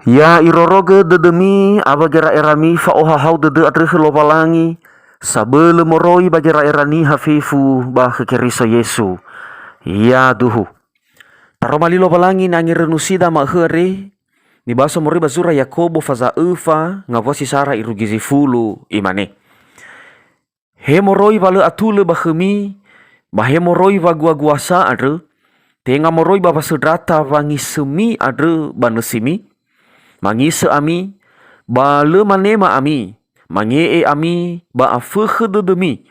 Ya iroroge dedemi abagera erami fa ohahau dede adrehe lovalangi sabele moroi bagera erani hafifu bah kekeriso Yesu. Ya duhu. Paromali lovalangi nangi renusida ma here ni baso mori bazura Yakobo faza ufa ngavosi Sara irugizi fulu imane. He moroi vale atule bahemi bahe moroi vagua-guasa adre tenga moroi baba sedrata vangi semi adre banesimi mangise ami ba le manema ami mangee ami ba afehe demi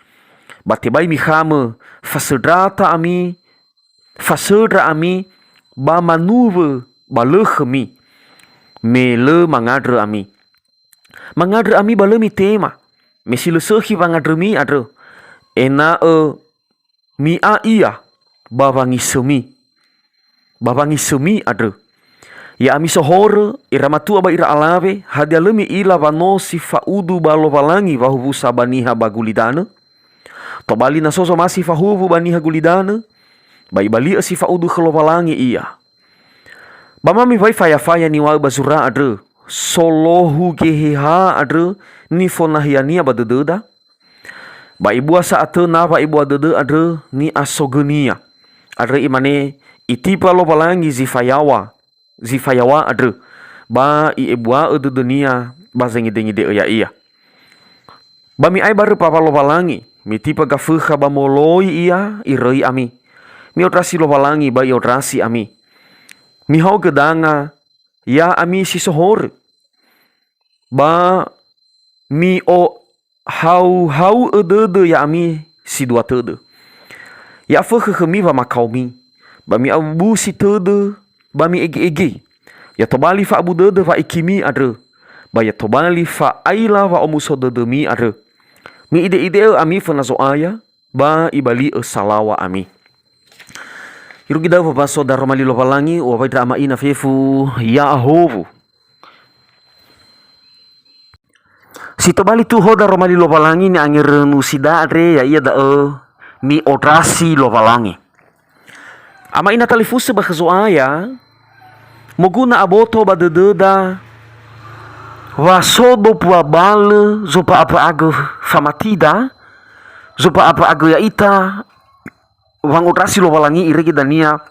ba tebai mi khame fasedrata ami fasedra ami ba manuve ba le khemi me le mangadre ami ba le mi tema me sile sehi vangadre mi adre ena mi a ia ba vangi semi adre ya ami sohore iramatu aba ira alave hadia lemi ila vano si faudu balo valangi vahuvu sabaniha bagulidana tobali na soso masi fahuvu baniha gulidana bai bali si faudu khelo valangi iya bamami vai faya ni wa bazura adre solohu geheha adre ni fonahiania badededa ba ibu asa ate na va ibu adede adre ni asogenia adre imane itipa lo valangi zifayawa adre ba i ebua ede dunia ba zengi dengi de ya iya ba mi ai baru papa lo valangi mi tipa gafuha ba moloi iya iroi ami mi otrasi lo valangi ba i otrasi ami mi hau gedanga ya ami si sohor ba mi o hau ede ya ami si dua tede ya fuhe khemi va makau mi ba mi abu si tede ba mi ege ya tobali fa abu dede va ikimi adre ba ya tobali fa aila va omuso dede mi adre mi ide ami fa nazoaya ba ibali salawa ami irugida va baso daromali lovalangi wa vai drama ina fefu ya ahovu si tobali tu hoda romali lovalangi ni angir nusida adre ya iya da mi odrasi lovalangi ama ina talifuse ba khazoaya moguna aboto badededa wa sodo pua bale zopa apa age famatida zopa apa age ya ita wang otrasi lo walangi irege dania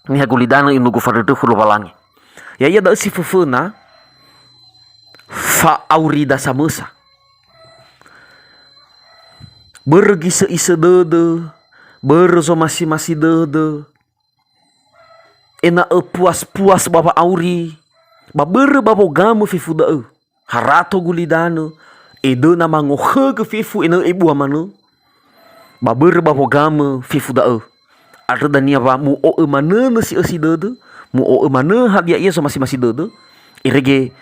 ni hagulidana inugu fadedu lo walangi ya iya da si fefena fa aurida samusa bergi seise dede berzo masih dede ena puas baba auri babere babo gamu fifu da harato gulidano edo na mango ke fifu ena ibu amano babere babo gamu fifu da ada dania ba mu o manana si dede mu o mana hadia ia so masih dede irege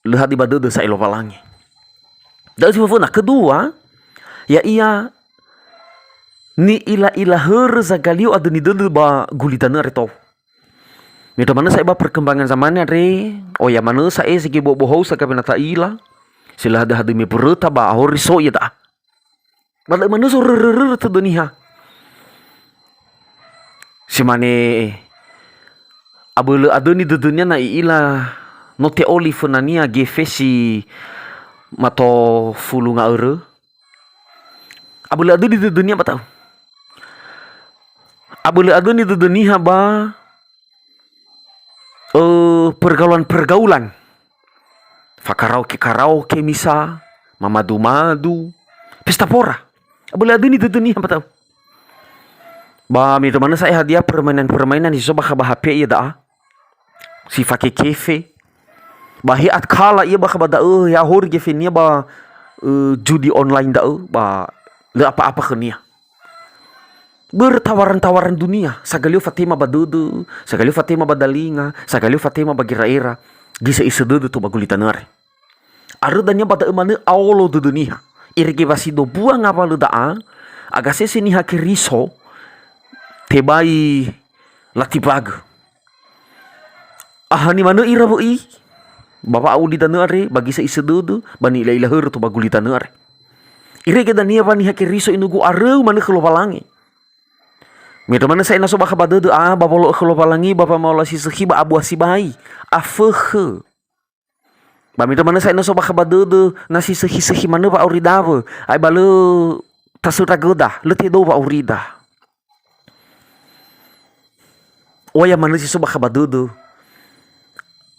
lehat di badede sa ilo valangi da si fifu na kedua ya ia ni ila her zagalio ada ni dede ba gulidana reto Mito mana saya perkembangan zamannya re, oh ya mana saya segi bohong sa kabinata ila, sila ada mi pereta ba horiso ya da. Bala mana so tu dunia. Si mane abule adoni dunia na ila note oli funania gefesi mato fulunga ere. Abule adoni dunia ba tau. Abule adoni dunia ba pergaulan karaoke misa mamadu pesta pora boleh ada ni dunia apa tahu ba mi mana saya hadiah permainan iso bah HP ya da si fake kefe bahi at kala ia bah bada ya hor gefe nia ba judi online da ba le apa kenia bertawaran dunia sagalio Fatima badudu sagalio Fatima badalinga sagalio Fatima bagiraera gisa isedudu tu bagulitanare arudanya bada emane awlo du dunia irge vasido buang apa lu daa agase sini hakiriso tebai latibag ahani mana ira boi bapa audi tanare bagi sa isedudu bani ila heur tu bagulitanare irge dania bani hakiriso inugu areu mana kelopalangi Mito mana saya naso baka badede babolo khelo palangi bapa maula si sehi ba abu asibai afehe Bamito mana sa ino so baka badudu nasi sehi mana ba auridawa ay balu tasura goda leti do ba aurida. Oya mana si so baka badudu.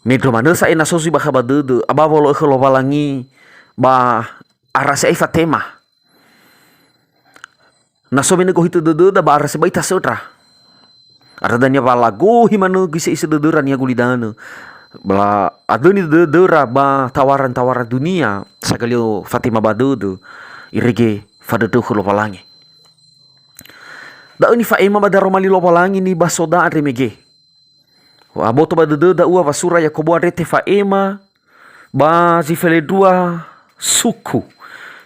Medro mana sa ina so si baka badudu abawolo kholo balangi ba arase ai fatema. Naso menego hitu dudu da ba arase bai tasura. Aradanya balago himano gisa isa duduran ya gulidana. Bala adoni dera ba tawaran-tawaran dunia sagalio Fatima badudu irege fadadu kholo palangi. Da uni faema badaro mali lo palangi ni basoda remege. Wa boto badudu da ua basura Yakobo arete faema ba zifele dua suku.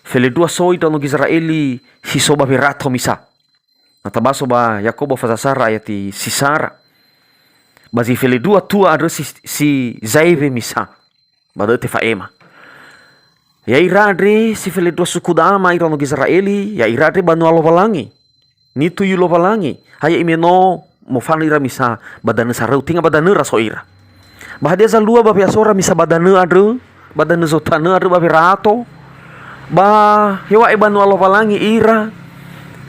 Fele dua soi tano Israeli hisoba berato misa. Natabaso ba Yakobo fasasara ayati Sisara. Bazi fele dua tua ada si Zaive misa. Badate faema. Ya iradre si fele dua suku dama irano Israeli. Ya iradre banu alo palangi. Ni tuyu lo palangi. Haya imeno mofano ira misa badane sarau tinga badane raso ira. Bahadia zalua babe asora misa badane adre. Badane zotane adre babe rato. Ba hewa e banu alo palangi ira.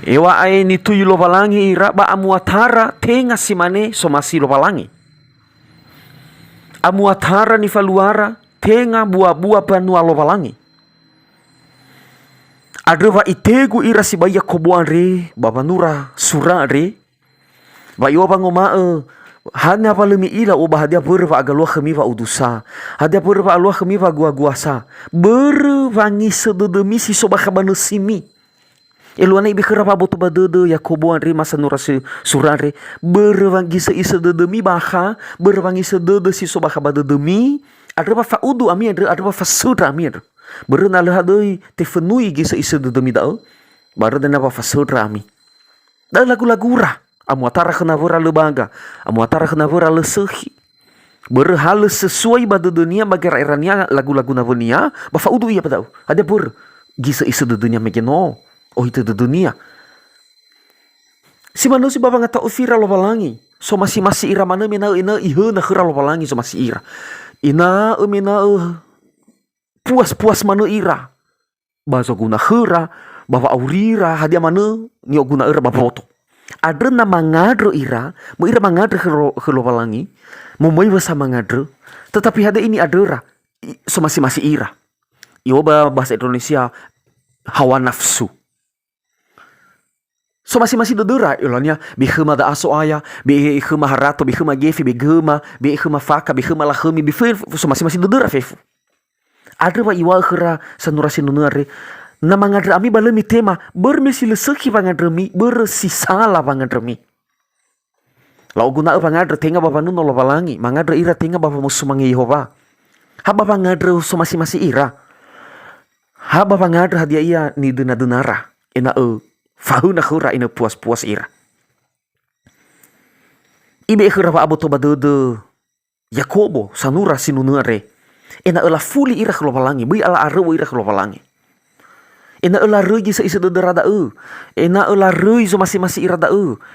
Ewa ai ni tuyu lo palangi ira ba amuatara tenga simane somasi lo palangi. Amuatara ni faluara tenga buah-buah banu alo palangi. Adeva itegu ira si baya koboan re babanura sura re. Bayo bangoma hanya palemi ila ubah dia berva agalua khemi va udusa. Hadia berva alua khemi va gua-guasa. Bervangi sededemi si soba kabanu simi. Eluana ibi kerapa botu badede Yakobo andre masa nurasi surare berwangi se isa dedemi baha berwangi se dede si soba kabadedemi ada ba faudu ami ada ba fasudra ami ada berna lehadoi te fenui gisa isa dedemi dao baru dana ba fasudra ami da lagu-lagu ra amuatara kena vora lebaga amuatara kena vora lesehi berhal sesuai badedenia bagai irania lagu-lagu navonia ba faudu iya padao ada ber gisa isa dedenya megeno. Oh itu di dunia. Si manu si baba ngata ufira lo palangi. So masih ira mana mina ina ihe na khira lo palangi so masih ira. Ina mina puas manu ira. Baso guna khira bawa aurira hadia manu nyo guna ira baboto. Ada na mangadro ira, mo ira mangadro khilo palangi, mo moi basa mangadro. Tetapi hada ini adera so masih ira. Iyo bahasa Indonesia hawa nafsu. So masih dodora ilanya bihema da aso aya bihema harato bihema gefi bihema faka bihema lahemi bifir so masih dodora fefu ada ba iwa khira sanurasi nunare na mangadra ami balemi tema bermisi leseki pangadremi bersisala pangadremi lau guna pangadra tenga bapa nuno lo balangi mangadra ira tenga bapa musumangi Yehova haba pangadra so masih ira haba pangadra hadia ia ni dunara ina fahuna khura ina puas ira. Ibe khura pa aboto badede Yakobo sanura sinunare. Ena ela fuli ira khlo palangi, bui ala areu ira khlo palangi. Ena ela regi sa isa dodera da Ena ela rei so masih ira da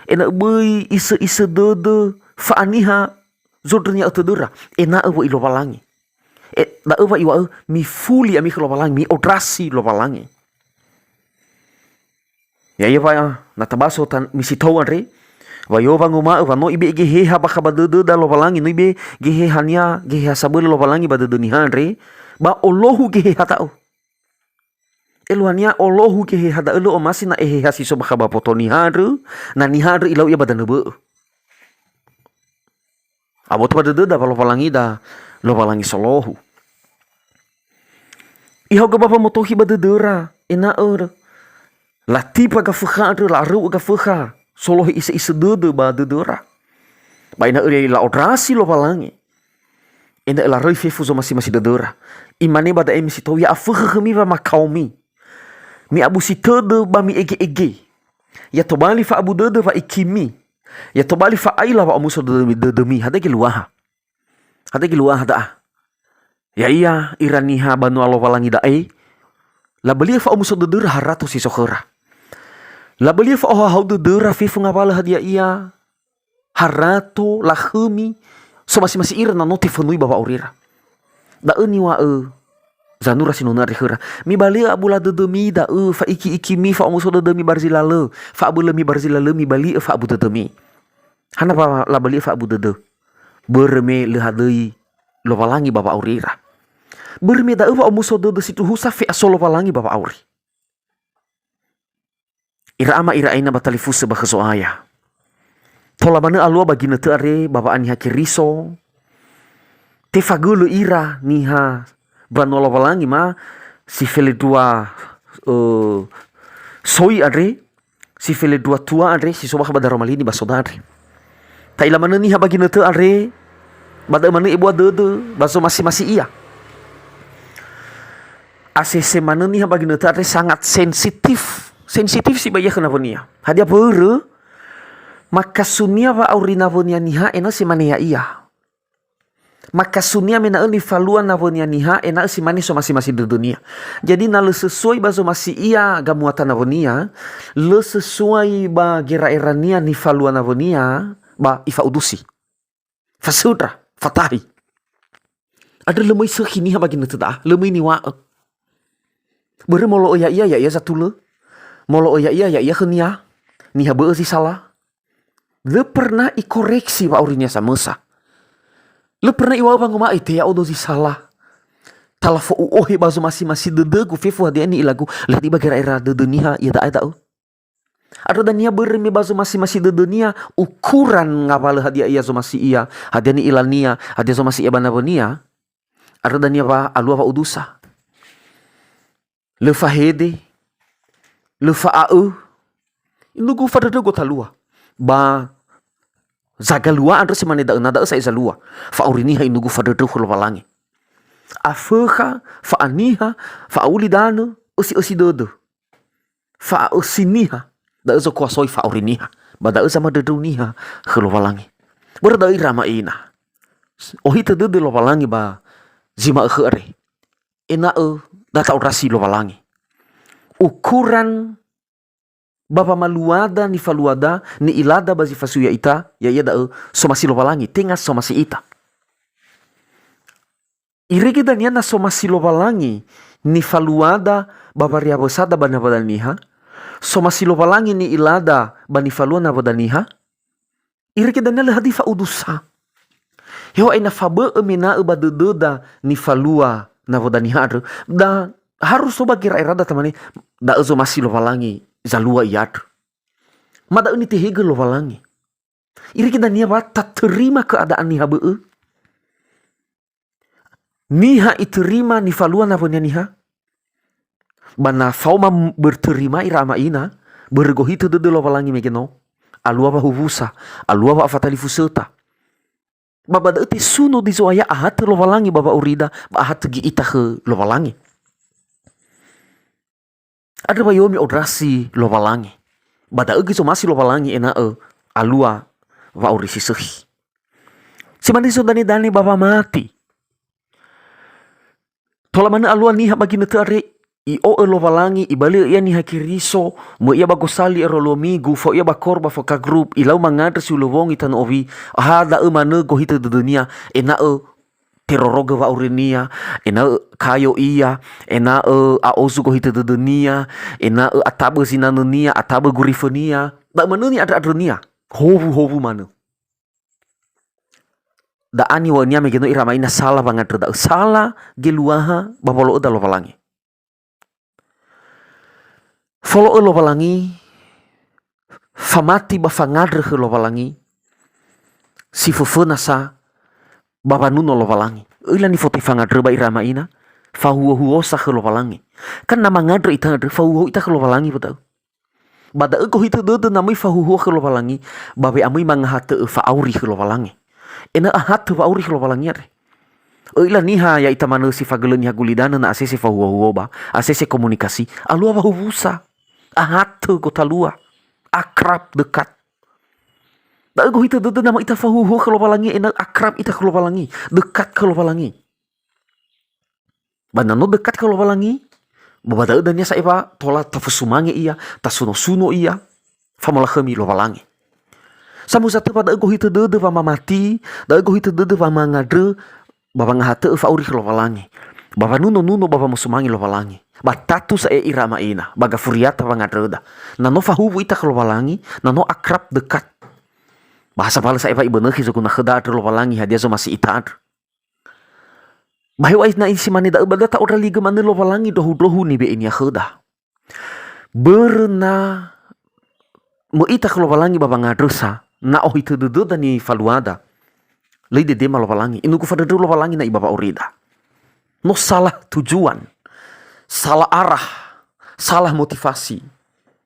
Ena bui isa dode fa aniha zodrnya atodora. Ena ewo ilo palangi. Da ewa iwa mi fuli ami khlo palangi, mi odrasi lo palangi. Ya iya pa natabaso tan misi tawan re. Wayo banguma no ibe gehe ha baka badede da lo palangi no ibe gehe hanya gehe sabel lo palangi badede nihan re. Ba Allahu gehe hatao. Eluania Allahu gehe hada elo omasi na ehe hasi so baka bapoto nihan re. Na nihan re ilau ia badane be. Abot badede da lo palangi da lo palangi solohu. Iho ga bapa motohi badedera ena Latipa ga fukha la ru ga fukha solo isa dede ba dedora. Ba ina la odrasi lo palangi. Ina la roi fefu so masih dedora. Imane ba da emisi to ya afukha khami ba makaumi. Mi abu si tede ba mi ege. Ya tobali fa abu dede fa ikimi. Ya tobali fa aila ba amuso dede mi hada giluaha. Hada giluaha da. Ya iya iraniha banu alo palangi da la belia fa amuso dede harato si sokhora. La belia fa hau dede fefu ngabala hadia iya. Harato la khumi so masih ira na noti fenui baba urira. Da ni wa zanura sinuna rehera. Mi bali abula de mi da fa iki mi fa muso de mi barzilale. Fa abula mi barzilale mi bali fa abu de mi. Hana pa la bali fa abu de. Berme le hadei lo valangi baba aurira. Berme da fa muso de situ husa fe asolo valangi baba auri. Ira ama ira aina batalifu seba kesoaya. Tola mana alua bagi nete are baba aniha kiriso. Te fagulu ira niha banola valangi ma si fele dua soi are si fele dua tua are si soba kabada romalini basodare. Ta ila mana niha bagi nete are bada mana ibu adede baso masih iya. ACC mana niha bagi nete are sangat sensitif si baya kena vonia. Hadia pere maka sunia wa aurina vonia niha ena si mania iya. Maka sunia mena ni faluan na vonia niha ena si mani so masih di dunia. Jadi na le sesuai bazo masih iya gamuatan na vonia, le sesuai ba gera erania ni faluan na vonia ba ifa udusi. Fasudra, fatahi. Ada lemai sekini ha bagi neta lemai ni wa. Bere molo ya iya satu le. Molo ya iya kenia. Niha be si salah. Le pernah ikoreksi wa aurinya samesa. Le pernah iwa bang ma ite ya odo si salah. Talafo uohe bazo masih dede ku fefu hadi ani ilagu. Le tiba kira era dede niha ya da ada. Ada dan nia bermi bazo masih dede niha ukuran ngapale hadi iya zo masih iya. Hadi ani ilania, hadi zo masih iya bana nia. Ada dan nia ba alua ba udusa. Le fahede. Le fa'au. Inugu fadada go talua. Ba zagalua andra si mane da nada sa izalua. Fa'urini ha inugu fadada ko walangi. Afeha fa'aniha fa'ulidana usi dodo. Fa'usiniha da zo kuasoi fa'uriniha. Ba da sama deduniha ko walangi. Berda irama ina. Ohita dodo lo walangi ba zima khere. Ena data orasi lo walangi. Ukuran bapa maluada ni faluada ni ilada bazi fasuya ita ya da somasi lo walangi tenga somasi ita. Irege daniana somasi lo walangi ni faluada bapa ria bosada bana badaniha. Somasi lo walangi ni ilada bani faluana badaniha. Irege daniana hadifa udusa. Yo aina fabe emina ebadeda ni falua na badaniha da harus soba kira erada tamani da ezo masih lo walangi zalua iad. Mada ini tehege lo walangi. Iri kita nia ba tak terima keadaan niha be. Niha iterima ni faluan apa niha. Bana fauma berterima irama ina bergohi tede lo walangi megeno. Alua ba hubusa, alua ba fatali fuseta. Baba da iti suno di zoaya ahat lo walangi baba urida ba ahat gi ita ke lo walangi. Ada ba yomi odrasi lo walangi. Bada egi so masih lo walangi ena alua wa orisi sehi. Si mandi so dani baba mati. Tola mana alua niha bagi netare i lo walangi i bali ia niha kiriso mo ia bagosali ero lo migu fo ia bakorba fo ka grup ilau mangadre si ulovongi tan ovi hada mana go hita de dunia ena teroroga wa urenia ena kayo iya ena aozu go hita de dunia ena atabe sinanonia atabe gurifonia da mana ni ada dunia hovu mana da ani wa nia megeno irama ina salah banget da salah geluaha babolo da lo walangi follow lo walangi famati ba fangadre lo walangi si fofona sa baba nuno lo walangi. Ila ni foto fangadre ba irama ina. Fahuo sa lo walangi. Kan nama ngadre ita ngadre fahuo ita lo walangi betul. Bada ko hita do namai fahuo lo walangi. Babe amai mangahate fa auri lo walangi. Ena ahat fa auri lo walangi are. Ila niha ya ita manu si fagelen ya gulidana na asese fahuo ba. Asese komunikasi. Alua ba hubusa. Ahat ko talua. Akrab dekat. Da go hita do nama ita fahuho kalau walangi ena akrab ita kalau walangi dekat kalau walangi. Banano dekat kalau walangi. Babada danya sa iba tola tafusumange iya tasuno iya. Famala khami lo walangi. Samu satu pada go hita do mama mati, da go hita do mama ngadre baba ngahate fauri lovalangi. Baba nuno baba musumangi lovalangi. Batatu sa irama ina, baga furiata bangadreda. Nano fahuvu ita lovalangi, nano akrab dekat. Bahasa bala sa eva ibenehi zo kuna kheda lovalangi hadia zo masih ita. Bahiwa na isi mani da ubada ta ora liga mani lovalangi dohu ni be ini kheda. Berna mo ita lovalangi baba ngadresa, na oh itu dudu ni faluada. Lei de lovalangi, inu ku fada lovalangi na ibaba orida. No salah tujuan, salah arah, salah motivasi.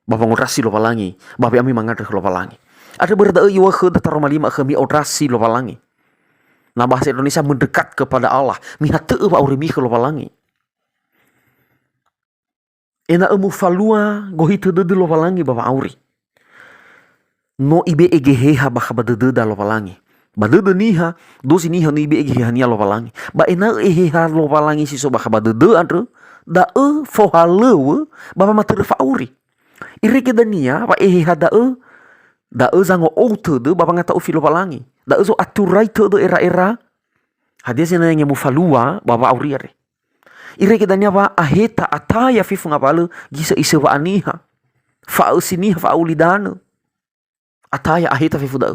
Baba ngorasi lovalangi, baba ami mangadreh lovalangi. Ada berda iwa kheda taroma lima kami orasi lovalangi. Nah bahasa Indonesia mendekat kepada Allah. Miha te'e wa auri miha lovalangi. Ena emu falua gohi te'e lovalangi baba auri. No ibe egeheha baka badede lovalangi. Badede niha, dosi niha no ibe egeheha niha lovalangi. Ba ena eheha lovalangi siso baka badede adre. Da fohalewe baba matere fa auri. Ireke dania wa eheha da zango outede baba ngata ufi lovalangi. Da zo aturai todo era hadia sina yang mu falua baba auriare ire ke dania ba aheta ataya fifu ngapalo gisa ise wa aniha fa usiniha fa ulidana ataya aheta fifu da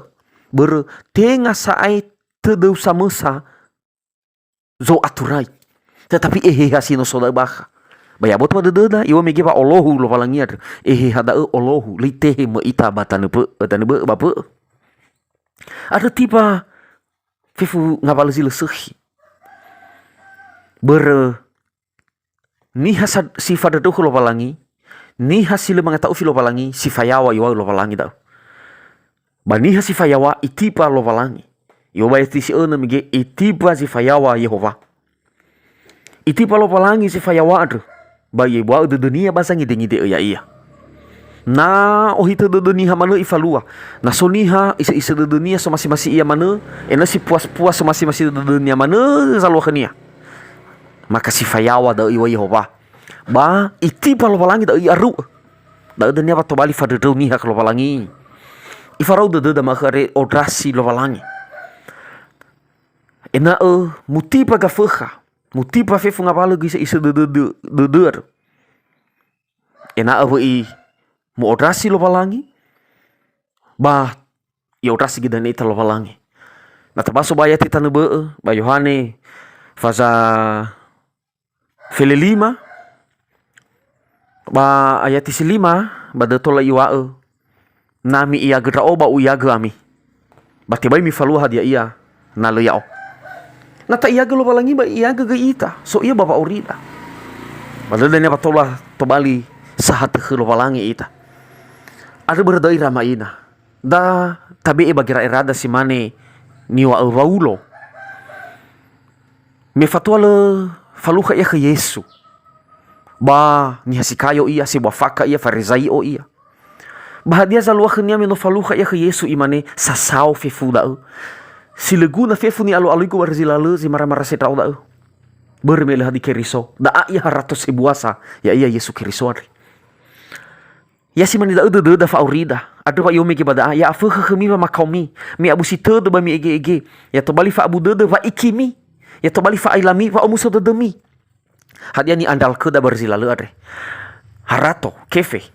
ber tenga saai tedeu samesa zo aturai tetapi hasino soda baha baya bot ma deda iwa mege ba olohu lovalangiar hada olohu litehe ma ita batane pe bape ada tiba fifu ngapalo sila sehi ni hasad si fadado lovalangi ni hasile mangata ufi lovalangi si fayawa iwa lovalangi da ba ni hasi fayawa itipa lovalangi iwa ba si ona mige itipa si fayawa Yehova itipa lovalangi si fayawa adro ba yewa de dunia basangi dengi de ya iya na ohita de dunia mana ifalua na soniha isa de dunia so masih ia mana ena si puas so masih de dunia mana zaluhania maka si fayawa da iwa Yehova ba iti lovalangi da iaru da dunia ba tobali fa de dunia lovalangi ifarau de makare odrasi lovalangi ena mutipa gafeha mutipa fefu ngapalo gisa isa de ena mo odrasi lovalangi ba ya odrasi gidane ita lovalangi na tabaso baya tita nebe ba Yohane faza fele 5 ba ayat 5 ba de tola iwa nami iya gedra oba uyaga ami ba tibai mi falua dia iya na le yao na ta iya lovalangi ba iya ga ita so iya baba orida ba de ne ba tola tobali sahat lovalangi ita ada berdai ramaina da tabi bagira erada si mane niwa raulo me fatuala faluha ya ke Yesu ba ni hasikayo iya si wafaka iya farizai o iya bahadia zalua khnia me no faluha ya ke Yesu imane sasao fefuda si leguna fefu ni alu alu ko warzilale si mara setrau da bermele hadi keriso da iya haratos ibuasa ya iya Yesu keriso ya si manida da fa aurida adu pa yomi ke bada ya afu khemi ma makaumi mi abu site de ba mi ege ya to bali fa abu de va ikimi ya to bali fa ailami va omuso de demi hadia ni andal ke da berzilale adre harato kefe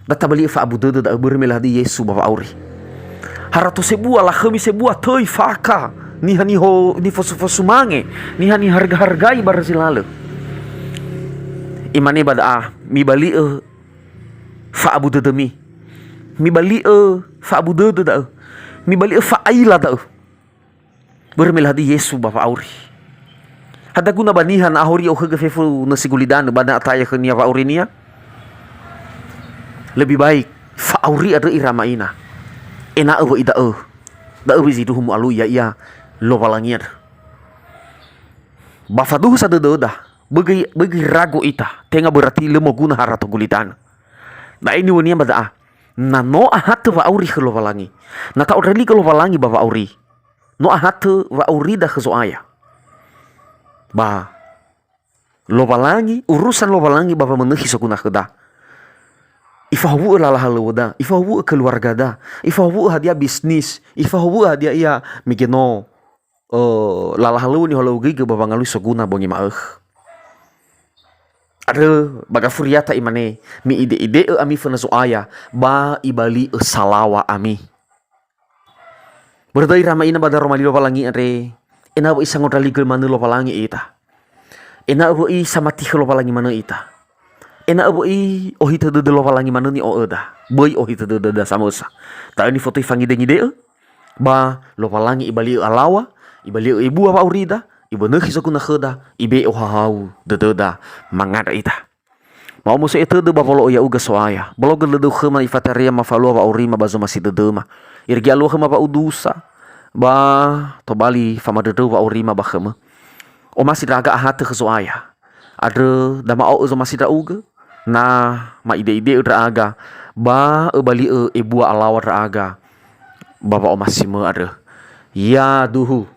da tabali fa abu de da bermela di Yesu baba auri harato sebua la khemi sebua toi faka ni hani ho ni fosu mange ni hani hargai berzilale imane bada mi bali fa abu demi mi bali fa abu da mi bali fa aila da bermela di Yesu bapa auri hada guna banihan ahori o haga fefu na sigulidan bana ataya ke nia auri nia lebih baik fa auri ada irama ina ena ida da bizidu humu alu ya iya lo valangiar bafadu sada da bagi rago ita tenga berarti lemo guna harato gulitan na ini wania bada na no ahat wa auri khlo valangi na ta orali khlo valangi ba auri no ahat wa auri da khzo aya ba lo valangi urusan lo valangi ba menehi sokuna khda ifahu la halawda ifahu keluarga da ifahu hadia bisnis ifahu hadia iya migeno lalah lu ni halau giga babangalu seguna bongi maeh. Ada baga furiata imane mi ide ami fana soaya ba ibali salawa ami. Berdai rama ina bada romali lo palangi are. Ena bo isang odali gel manu lo palangi ita. Ena bo i samati lo palangi manu ita. Ena bo i ohita de lo palangi manu ni o eda. Boy ohita de samosa. Ta ni foto ifangi dengi de ba lo palangi ibali alawa, ibali ibu apa urida. Ibu nekhi sakuna kheda ibe ohahau dededa mangada ita. Mau musa itu de bapolo ya uga soaya. Bolo geledu khema ifataria mafalu apa urima bazo masih dedema. Irgi alu khema pa udusa. Ba to bali fama dedu pa urima ba khema. O masih raga ahate ke soaya. Ada dama o zo masih da uga. Nah ma ide aga. Ba bali e bua alawa aga. Bapa o masih me ada. Ya duhu.